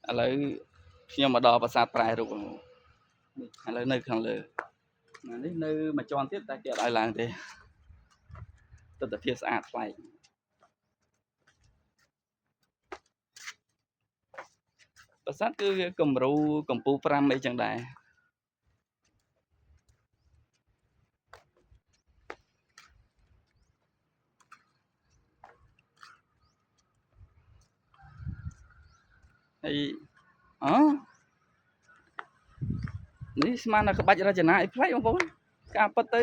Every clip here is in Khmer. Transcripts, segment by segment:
ឥឡូវខ្ញុំមកដល់ប្រាសាទប្រែរូបឥឡូវនៅខាងលើនេះនៅមួយជាន់ទៀតតែគេអត់ឲ្យឡើងទេទិដ្ឋភាពស្អាតប្លែកប្រាសាទគឺវាគំរូកម្ពូល5អីចឹងដែរហើយនេះស្មានតែក្បាច់រចនាអីប្លែកបងប្អូនការប៉ັດទៅ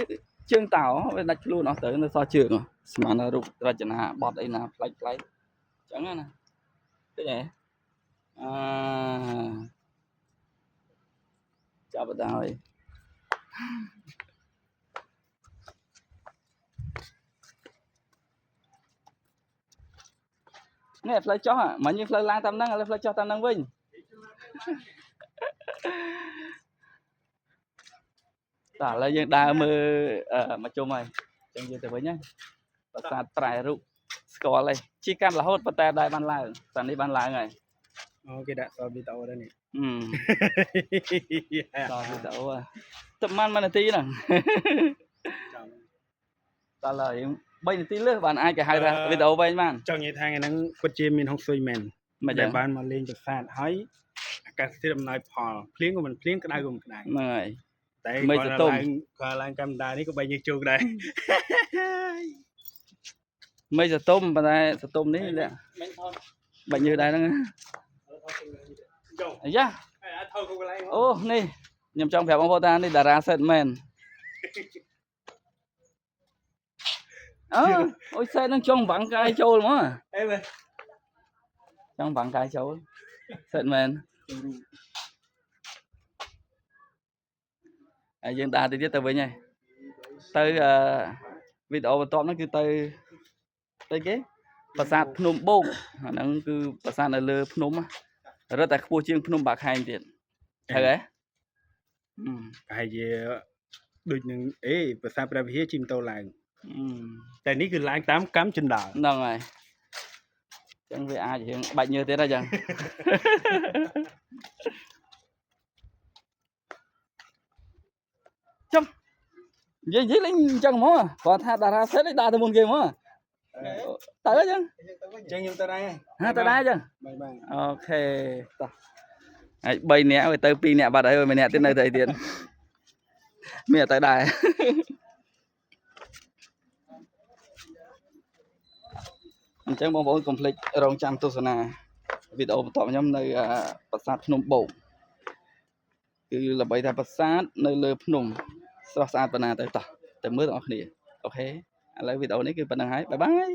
ជើងតោវាដាច់ខ្លួនអស់ទៅនៅសល់ជើងស្មានតែរូបរចនាបត់អីណាប្លែកចឹងណាឃើញទេចាប់បណ្ដោយនេះផ្លូវចុះមិញយើងផ្លូវឡើងតាមហ្នឹងឥឡូវផ្លូវចុះតាមហ្នឹងវិញតើឥឡូវយើងដើរមើលមកជុំហើយចឹងយើងទៅវិញហើយប្រាសាទប្រែរូបស្គាល់ហើយជីកាន់រហូតប៉ុន្តែដែរបានឡើងតែនេះបានឡើងហើយអូគេដាក់សល់វីដេអូដែរនេះសល់វីដេអូតែ1នាទីហ្នឹងតើឡើយ3នាទីលើសបានអាចគេហៅថាវីដេអូវែងបានចង់និយាយថាថ្ងៃហ្នឹងពិតជាមានហុកស៊ុយមែនតែបានមកលេងប្រាសាទហើយអាកាសធាតុអំណោយផលភ្លៀងក៏មិនភ្លៀងក្តៅក៏មិនក្តៅហ្នឹងហើយតែគាត់ឡើងកម្មដានេះក៏បីញើសជោគដែរមិនសតុំប៉ុន្តែសតុំនេះលាក់បាច់ញើសដែរហ្នឹងអាយ៉ាអូនេះខ្ញុំចង់ប្រាប់បងប្អូនថានេះតារាសិតមែនអូយសិតនឹងចង់បាំងកាយចូលហ្មងអីមើលចង់បាំងកាយចូលសិតមែនហើយយើងដើរទៅទៀតទៅវិញហើយទៅវីដេអូបន្ទាប់ហ្នឹងគឺទៅគេប្រាសាទភ្នំបូកអាហ្នឹងគឺប្រាសាទនៅលើភ្នំរត់តែខ្ពស់ជាងភ្នំបាក់ខែងទៀតត្រូវហ៎ប្រហែលជាដូចនឹងប្រាសាទព្រះវិហារជិះម៉ូតូឡើងតែនេះគឺឡើងតាមកម្មចិន្តាហ្នឹងហើយចឹងវាអាចរឿងបាច់ញើសទៀតហើយចឹងចុះនិយាយលេងចឹងហ្មងគាត់ថាតារាសិតឯងដើរទៅមុនគេហ្មងទៅអញ្ចឹងខ្ញុំទៅដែរទៅដែរអញ្ចឹងបាទអូខេតោះហើយ3នាក់ទៅ2នាក់បាត់ហើយម្នាក់ទៀតនៅទៅអីទៀតមានទៅដែរអញ្ចឹងបងប្អូនកុំភ្លេចរងចាំទស្សនាវីដេអូបន្តខ្ញុំនៅប្រាសាទភ្នំបូកគឺល្បីថាប្រាសាទនៅលើភ្នំស្រស់ស្អាតប៉ុណ្ណាទៅតោះទៅមើលទាំងអស់គ្នាអូខេឥឡូវវីដេអូនេះគឺប៉ុណ្្នឹងហើយបាយបាយ